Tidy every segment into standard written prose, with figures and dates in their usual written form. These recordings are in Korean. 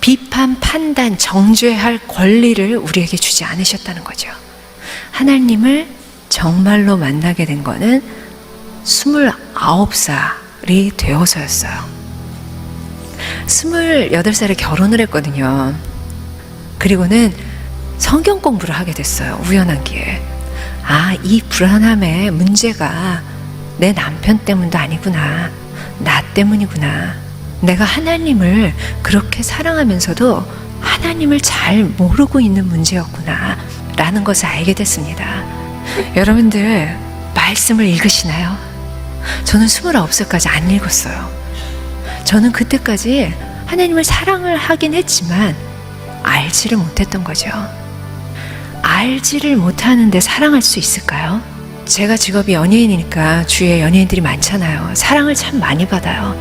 비판, 판단, 정죄할 권리를 우리에게 주지 않으셨다는 거죠. 하나님을 정말로 만나게 된 거는 29살이 되어서였어요. 28살에 결혼을 했거든요. 그리고는 성경 공부를 하게 됐어요. 우연한 기회에. 이 불안함의 문제가 내 남편 때문도 아니구나. 나 때문이구나. 내가 하나님을 그렇게 사랑하면서도 하나님을 잘 모르고 있는 문제였구나 라는 것을 알게 됐습니다. 여러분들 말씀을 읽으시나요? 저는 29살까지 안 읽었어요. 저는 그때까지 하나님을 사랑을 하긴 했지만 알지를 못했던 거죠. 알지를 못하는데 사랑할 수 있을까요? 제가 직업이 연예인이니까 주위에 연예인들이 많잖아요. 사랑을 참 많이 받아요.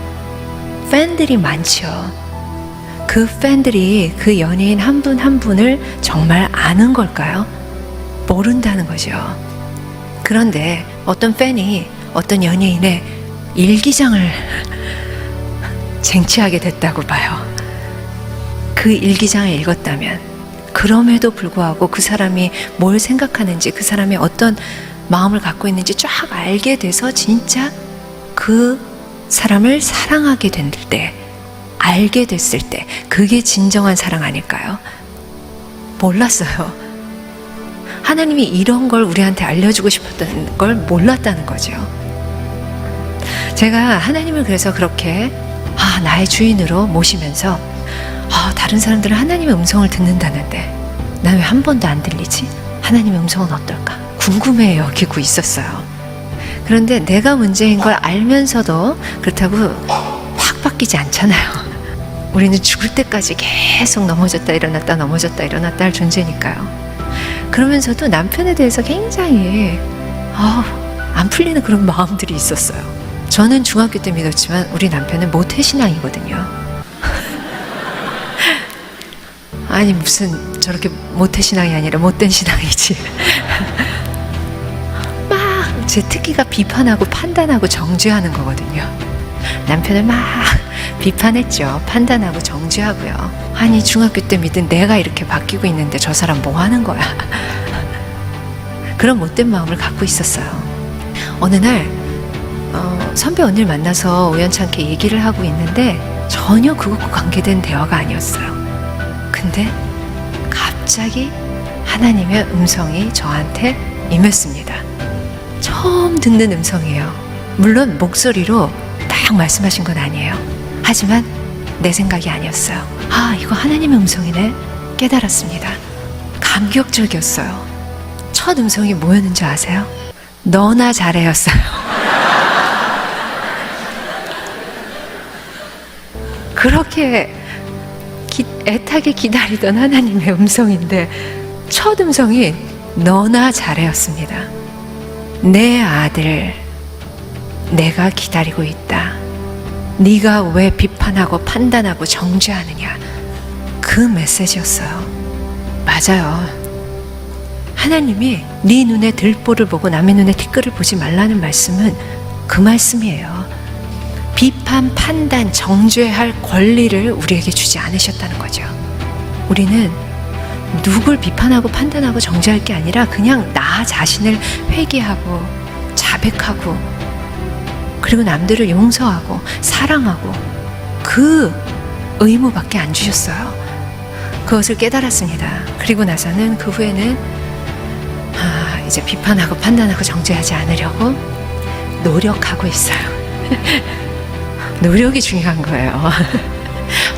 팬들이 많죠. 그 팬들이 그 연예인 한 분 한 분을 정말 아는 걸까요? 모른다는 거죠. 그런데 어떤 팬이 어떤 연예인의 일기장을 쟁취하게 됐다고 봐요. 그 일기장을 읽었다면, 그럼에도 불구하고 그 사람이 뭘 생각하는지, 그 사람이 어떤 마음을 갖고 있는지 쫙 알게 돼서 진짜 그 사람을 사랑하게 될 때, 알게 됐을 때, 그게 진정한 사랑 아닐까요? 몰랐어요. 하나님이 이런 걸 우리한테 알려주고 싶었다는 걸 몰랐다는 거죠. 제가 하나님을 그래서 그렇게 나의 주인으로 모시면서 다른 사람들은 하나님의 음성을 듣는다는데 난 왜 한 번도 안 들리지? 하나님의 음성은 어떨까? 궁금해 여기고 있었어요. 그런데 내가 문제인 걸 알면서도 그렇다고 확 바뀌지 않잖아요. 우리는 죽을 때까지 계속 넘어졌다 일어났다 넘어졌다 일어났다 할 존재니까요. 그러면서도 남편에 대해서 굉장히 안 풀리는 그런 마음들이 있었어요. 저는 중학교 때 믿었지만 우리 남편은 모태신앙이거든요. 아니 무슨 저렇게 모태신앙이 아니라 못된 신앙이지. 막 제 특기가 비판하고 판단하고 정죄하는 거거든요. 남편을 막 비판했죠. 판단하고 정죄하고요. 아니 중학교 때 믿은 내가 이렇게 바뀌고 있는데 저 사람 뭐 하는 거야. 그런 못된 마음을 갖고 있었어요. 어느 날 선배 언니를 만나서 우연찮게 얘기를 하고 있는데 전혀 그것과 관계된 대화가 아니었어요. 근데 갑자기 하나님의 음성이 저한테 임했습니다. 처음 듣는 음성이에요. 물론 목소리로 딱 말씀하신 건 아니에요. 하지만 내 생각이 아니었어요. 이거 하나님의 음성이네 깨달았습니다. 감격적이었어요. 첫 음성이 뭐였는지 아세요? 너나 잘해였어요. 그렇게 애타게 기다리던 하나님의 음성인데 첫 음성이 너나 잘해였습니다. 내 아들, 내가 기다리고 있다. 네가 왜 비판하고 판단하고 정죄하느냐. 그 메시지였어요. 맞아요. 하나님이 네 눈에 들보를 보고 남의 눈에 티끌을 보지 말라는 말씀은 그 말씀이에요. 비판, 판단, 정죄할 권리를 우리에게 주지 않으셨다는 거죠. 우리는 누굴 비판하고 판단하고 정죄할 게 아니라 그냥 나 자신을 회개하고 자백하고 그리고 남들을 용서하고 사랑하고 그 의무밖에 안 주셨어요. 그것을 깨달았습니다. 그리고 나서는 그 후에는 이제 비판하고 판단하고 정죄하지 않으려고 노력하고 있어요. 노력이 중요한 거예요.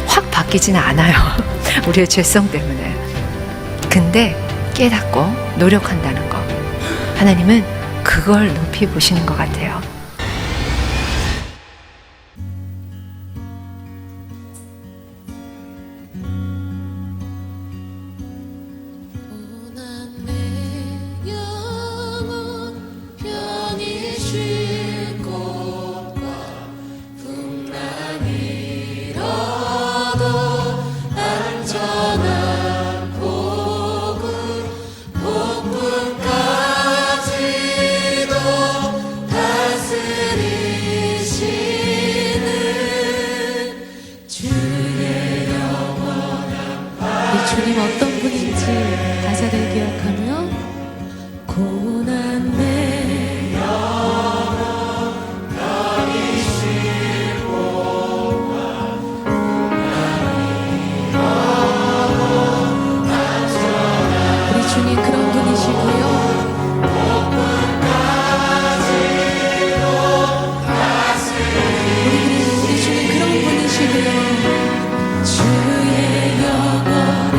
확 바뀌지는 않아요. 우리의 죄성 때문에. 근데 깨닫고 노력한다는 거. 하나님은 그걸 높이 보시는 것 같아요. 복음까지도 다스 주님 어떤 분인지 가사를 기억하며 고난 내 우리 주님 그런 분이시고요. 우리 주님 그런 분이시고요. 주의 영광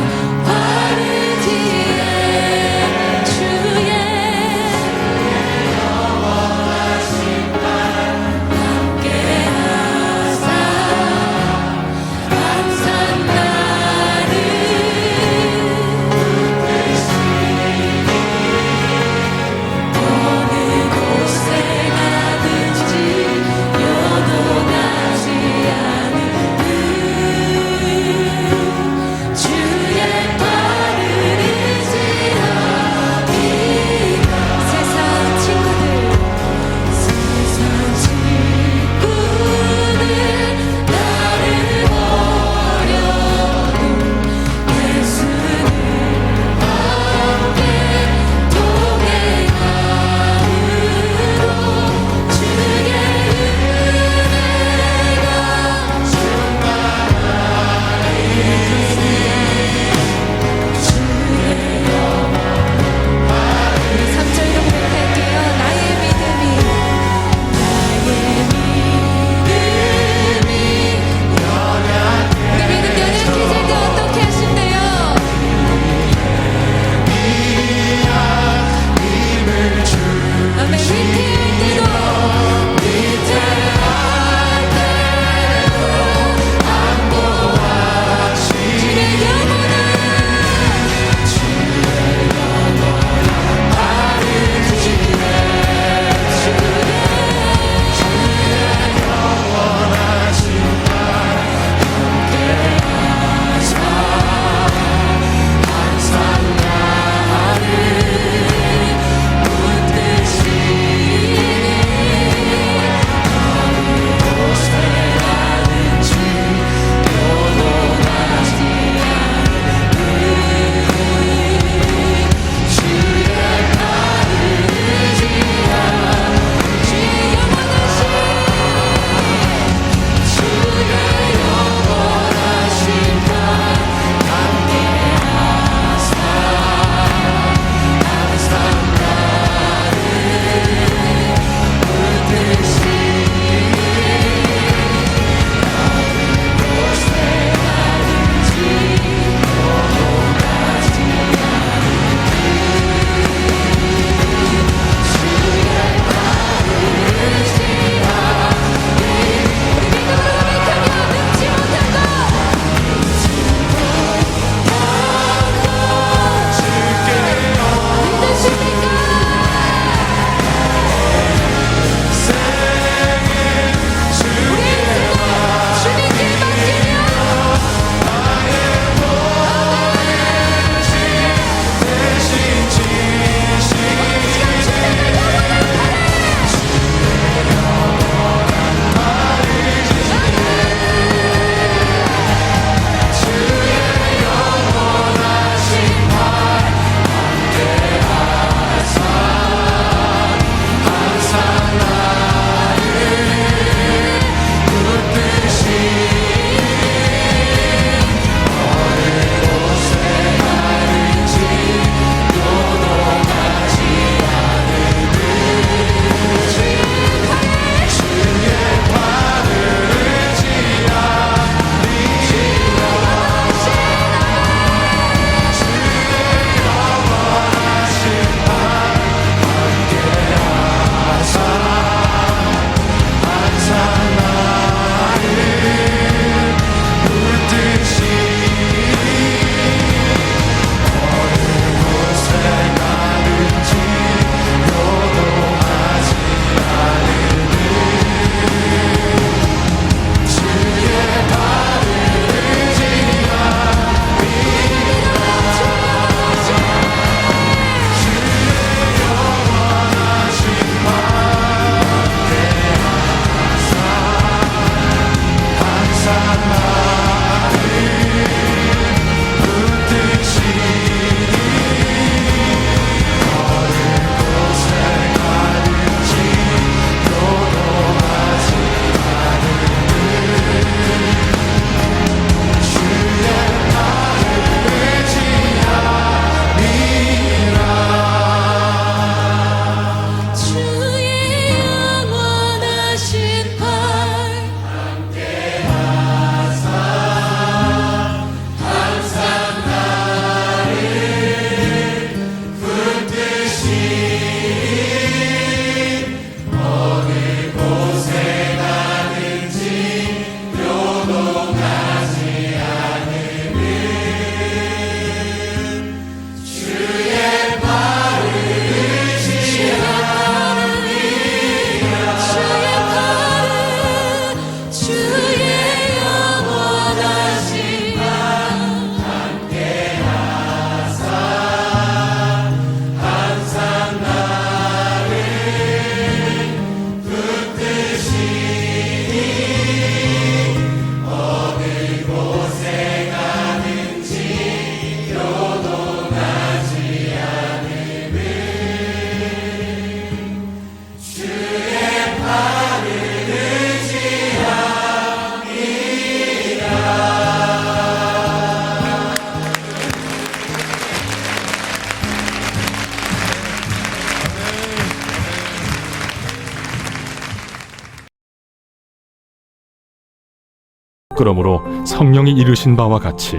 그러므로 성령이 이르신 바와 같이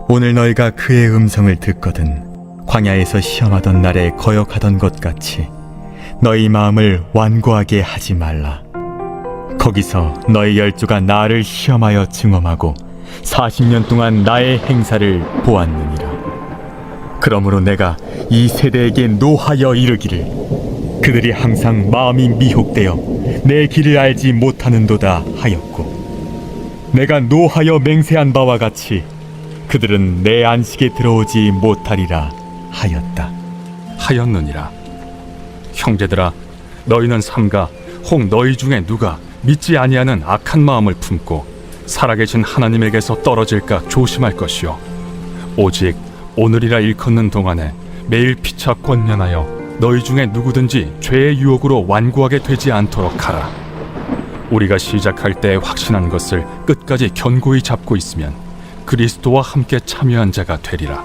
오늘 너희가 그의 음성을 듣거든 광야에서 시험하던 날에 거역하던 것 같이 너희 마음을 완고하게 하지 말라. 거기서 너희 열조가 나를 시험하여 증험하고 40년 동안 나의 행사를 보았느니라. 그러므로 내가 이 세대에게 노하여 이르기를 그들이 항상 마음이 미혹되어 내 길을 알지 못하는도다 하였고, 내가 노하여 맹세한 바와 같이 그들은 내 안식에 들어오지 못하리라 하였느니라. 형제들아, 너희는 삼가 혹 너희 중에 누가 믿지 아니하는 악한 마음을 품고 살아계신 하나님에게서 떨어질까 조심할 것이요, 오직 오늘이라 일컫는 동안에 매일 피차 권면하여 너희 중에 누구든지 죄의 유혹으로 완고하게 되지 않도록 하라. 우리가 시작할 때 확신한 것을 끝까지 견고히 잡고 있으면 그리스도와 함께 참여한 자가 되리라.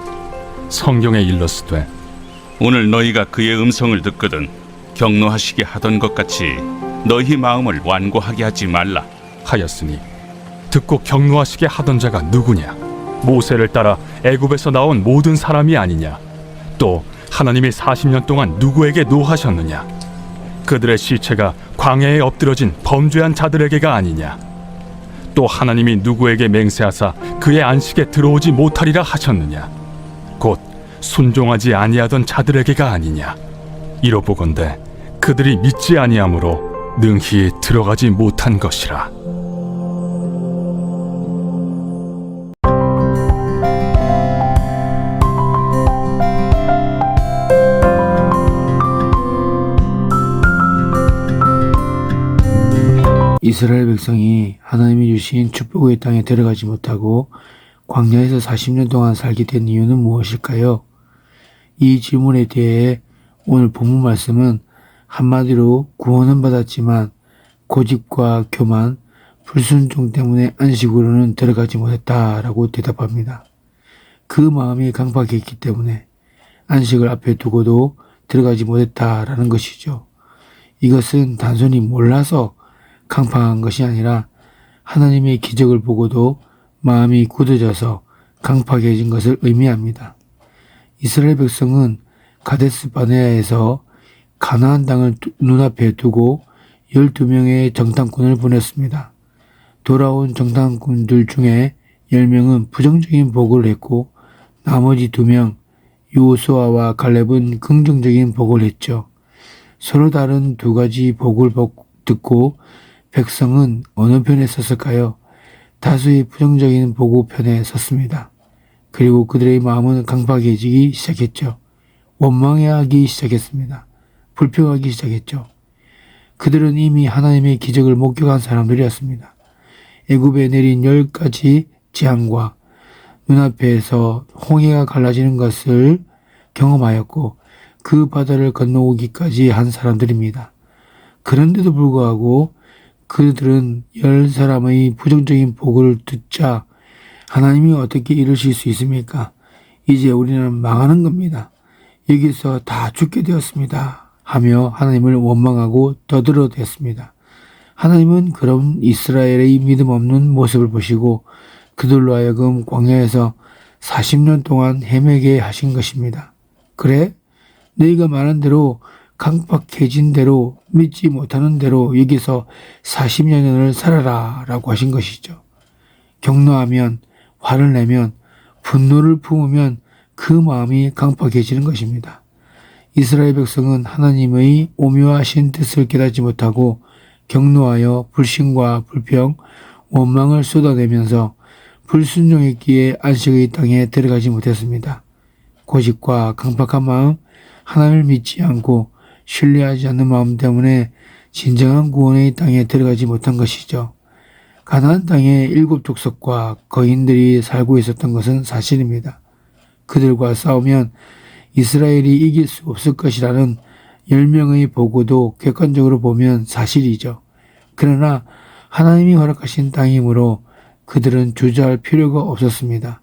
성경에 일렀으되 오늘 너희가 그의 음성을 듣거든 경노하시게 하던 것 같이 너희 마음을 완고하게 하지 말라 하였으니, 듣고 경노하시게 하던 자가 누구냐? 모세를 따라 애굽에서 나온 모든 사람이 아니냐? 또 하나님이 40년 동안 누구에게 노하셨느냐? 그들의 시체가 광야에 엎드러진 범죄한 자들에게가 아니냐? 또 하나님이 누구에게 맹세하사 그의 안식에 들어오지 못하리라 하셨느냐? 곧 순종하지 아니하던 자들에게가 아니냐? 이로보건대 그들이 믿지 아니하므로 능히 들어가지 못한 것이라. 이스라엘 백성이 하나님이 주신 축복의 땅에 들어가지 못하고 광야에서 40년 동안 살게 된 이유는 무엇일까요? 이 질문에 대해 오늘 본문 말씀은 한마디로 구원은 받았지만 고집과 교만, 불순종 때문에 안식으로는 들어가지 못했다라고 대답합니다. 그 마음이 강팍했기 때문에 안식을 앞에 두고도 들어가지 못했다라는 것이죠. 이것은 단순히 몰라서 강팍한 것이 아니라 하나님의 기적을 보고도 마음이 굳어져서 강팍해진 것을 의미합니다. 이스라엘 백성은 가데스 바네아에서 가나안 땅을 눈앞에 두고 12명의 정탐꾼을 보냈습니다. 돌아온 정탐꾼들 중에 10명은 부정적인 보고를 했고 나머지 2명 여호수아와 갈렙은 긍정적인 보고를 했죠. 서로 다른 두 가지 보고를 듣고 백성은 어느 편에 섰을까요? 다수의 부정적인 보고 편에 섰습니다. 그리고 그들의 마음은 강팍해지기 시작했죠. 원망해하기 시작했습니다. 불평하기 시작했죠. 그들은 이미 하나님의 기적을 목격한 사람들이었습니다. 애굽에 내린 10가지 재앙과 눈앞에서 홍해가 갈라지는 것을 경험하였고 그 바다를 건너오기까지 한 사람들입니다. 그런데도 불구하고 그들은 10사람의 부정적인 보고를 듣자 하나님이 어떻게 이러실 수 있습니까? 이제 우리는 망하는 겁니다. 여기서 다 죽게 되었습니다. 하며 하나님을 원망하고 떠들어댔습니다. 하나님은 그런 이스라엘의 믿음 없는 모습을 보시고 그들로 하여금 광야에서 40년 동안 헤매게 하신 것입니다. 그래? 너희가 말한 대로 강팍해진 대로 믿지 못하는 대로 여기서 40년을 살아라 라고 하신 것이죠. 경노하면, 화를 내면, 분노를 품으면 그 마음이 강팍해지는 것입니다. 이스라엘 백성은 하나님의 오묘하신 뜻을 깨닫지 못하고 경노하여 불신과 불평, 원망을 쏟아내면서 불순종했기에 안식의 땅에 들어가지 못했습니다. 고집과 강팍한 마음, 하나님을 믿지 않고 신뢰하지 않는 마음 때문에 진정한 구원의 땅에 들어가지 못한 것이죠. 가나안 땅에 7족속과 거인들이 살고 있었던 것은 사실입니다. 그들과 싸우면 이스라엘이 이길 수 없을 것이라는 10명의 보고도 객관적으로 보면 사실이죠. 그러나 하나님이 허락하신 땅이므로 그들은 주저할 필요가 없었습니다.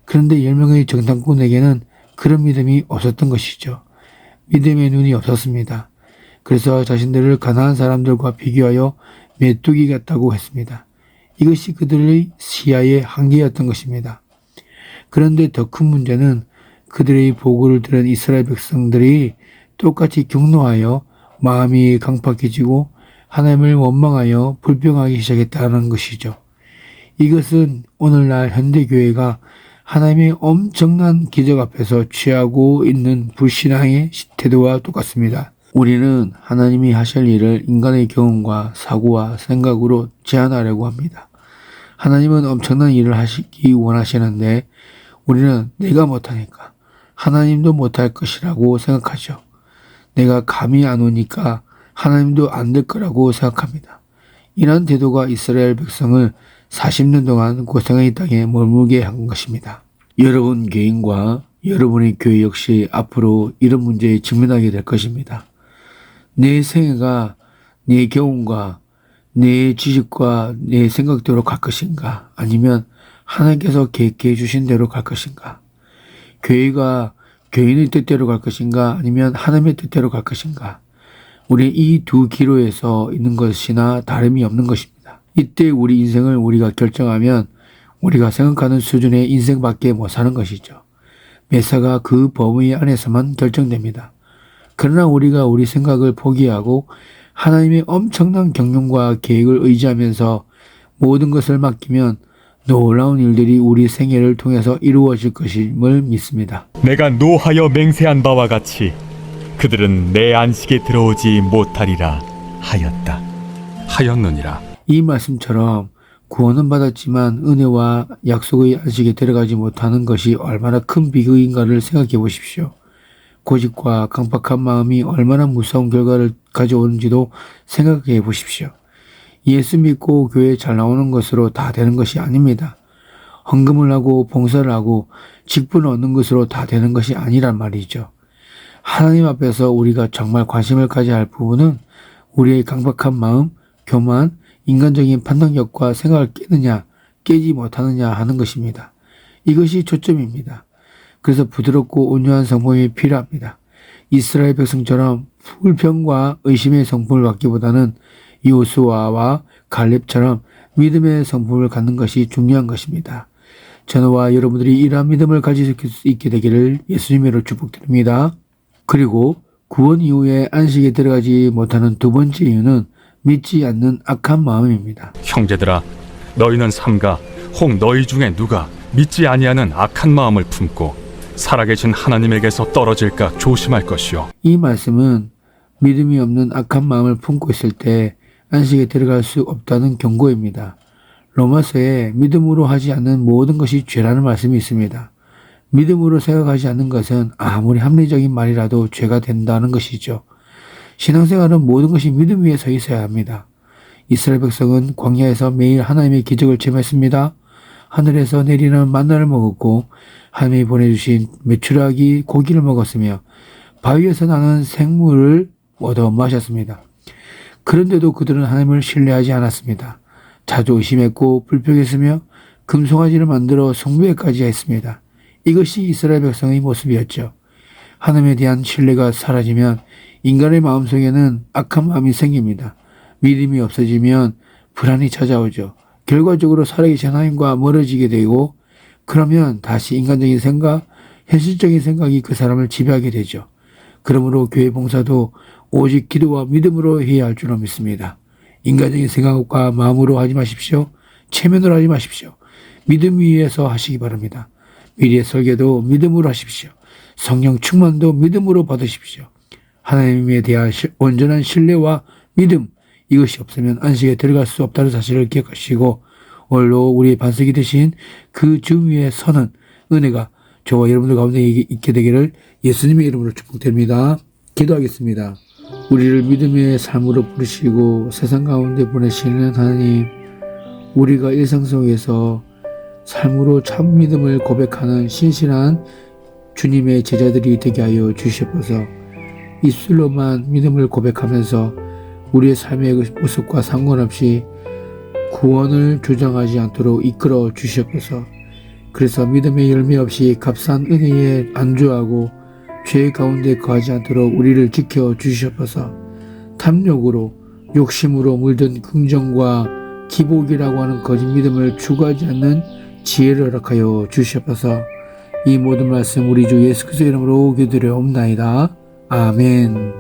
그런데 10명의 정탐꾼에게는 그런 믿음이 없었던 것이죠. 믿음의 눈이 없었습니다. 그래서 자신들을 가나안 사람들과 비교하여 메뚜기 같다고 했습니다. 이것이 그들의 시야의 한계였던 것입니다. 그런데 더 큰 문제는 그들의 보고를 들은 이스라엘 백성들이 똑같이 격노하여 마음이 강팍해지고 하나님을 원망하여 불평하기 시작했다는 것이죠. 이것은 오늘날 현대교회가 하나님의 엄청난 기적 앞에서 취하고 있는 불신앙의 태도와 똑같습니다. 우리는 하나님이 하실 일을 인간의 경험과 사고와 생각으로 제한하려고 합니다. 하나님은 엄청난 일을 하시기 원하시는데 우리는 내가 못하니까 하나님도 못할 것이라고 생각하죠. 내가 감이 안 오니까 하나님도 안 될 거라고 생각합니다. 이런 태도가 이스라엘 백성을 40년 동안 고생의 땅에 머물게 한 것입니다. 여러분 개인과 여러분의 교회 역시 앞으로 이런 문제에 직면하게 될 것입니다. 내 생애가 내 경험과 내 지식과 내 생각대로 갈 것인가, 아니면 하나님께서 계획해 주신 대로 갈 것인가, 교회가 교인의 뜻대로 갈 것인가, 아니면 하나님의 뜻대로 갈 것인가. 우리 이 두 기로에서 있는 것이나 다름이 없는 것입니다. 이때 우리 인생을 우리가 결정하면 우리가 생각하는 수준의 인생밖에 못 사는 것이죠. 매사가 그 범위 안에서만 결정됩니다. 그러나 우리가 우리 생각을 포기하고 하나님의 엄청난 경륜과 계획을 의지하면서 모든 것을 맡기면 놀라운 일들이 우리 생애를 통해서 이루어질 것임을 믿습니다. 내가 노하여 맹세한 바와 같이 그들은 내 안식에 들어오지 못하리라 하였다. 하였느니라. 이 말씀처럼 구원은 받았지만 은혜와 약속의 안식에 들어가지 못하는 것이 얼마나 큰 비극인가를 생각해 보십시오. 고집과 강박한 마음이 얼마나 무서운 결과를 가져오는지도 생각해 보십시오. 예수 믿고 교회에 잘 나오는 것으로 다 되는 것이 아닙니다. 헌금을 하고 봉사를 하고 직분을 얻는 것으로 다 되는 것이 아니란 말이죠. 하나님 앞에서 우리가 정말 관심을 가져야 할 부분은 우리의 강박한 마음, 교만, 인간적인 판단력과 생각을 깨느냐 깨지 못하느냐 하는 것입니다. 이것이 초점입니다. 그래서 부드럽고 온유한 성품이 필요합니다. 이스라엘 백성처럼 불평과 의심의 성품을 갖기보다는 요수아와 갈렙처럼 믿음의 성품을 갖는 것이 중요한 것입니다. 저와 여러분들이 이러한 믿음을 가질 수 있게 되기를 예수님으로 축복드립니다. 그리고 구원 이후에 안식에 들어가지 못하는 두 번째 이유는 믿지 않는 악한 마음입니다. 형제들아, 너희는 삼가 혹 너희 중에 누가 믿지 아니하는 악한 마음을 품고 살아계신 하나님에게서 떨어질까 조심할 것이요. 이 말씀은 믿음이 없는 악한 마음을 품고 있을 때 안식에 들어갈 수 없다는 경고입니다. 로마서에 믿음으로 하지 않는 모든 것이 죄라는 말씀이 있습니다. 믿음으로 생각하지 않는 것은 아무리 합리적인 말이라도 죄가 된다는 것이죠. 신앙생활은 모든 것이 믿음 위에 서 있어야 합니다. 이스라엘 백성은 광야에서 매일 하나님의 기적을 체험했습니다. 하늘에서 내리는 만나를 먹었고 하나님이 보내주신 메추라기 고기를 먹었으며 바위에서 나는 생물을 얻어 마셨습니다. 그런데도 그들은 하나님을 신뢰하지 않았습니다. 자주 의심했고 불평했으며 금송아지를 만들어 숭배까지 했습니다. 이것이 이스라엘 백성의 모습이었죠. 하나님에 대한 신뢰가 사라지면 인간의 마음속에는 악한 마음이 생깁니다. 믿음이 없어지면 불안이 찾아오죠. 결과적으로 살아계신 하나님과 멀어지게 되고, 그러면 다시 인간적인 생각, 현실적인 생각이 그 사람을 지배하게 되죠. 그러므로 교회 봉사도 오직 기도와 믿음으로 해야 할 줄로 믿습니다. 인간적인 생각과 마음으로 하지 마십시오. 체면으로 하지 마십시오. 믿음 위에서 하시기 바랍니다. 미래의 설계도 믿음으로 하십시오. 성령 충만도 믿음으로 받으십시오. 하나님에 대한 온전한 신뢰와 믿음, 이것이 없으면 안식에 들어갈 수 없다는 사실을 기억하시고, 오늘로 우리의 반석이 되신 그 주 위에 서는 은혜가 저와 여러분들 가운데 있게 되기를 예수님의 이름으로 축복드립니다. 기도하겠습니다. 우리를 믿음의 삶으로 부르시고 세상 가운데 보내시는 하나님, 우리가 일상 속에서 삶으로 참 믿음을 고백하는 신실한 주님의 제자들이 되게 하여 주시옵소서. 입술로만 믿음을 고백하면서 우리의 삶의 모습과 상관없이 구원을 주장하지 않도록 이끌어 주시옵소서. 그래서 믿음의 열매 없이 값싼 은혜에 안주하고 죄 가운데 거하지 않도록 우리를 지켜 주시옵소서. 탐욕으로 욕심으로 물든 긍정과 기복이라고 하는 거짓 믿음을 추구하지 않는 지혜를 허락하여 주시옵소서. 이 모든 말씀 우리 주 예수 그리스도의 이름으로 기도드려옵나이다. 아멘.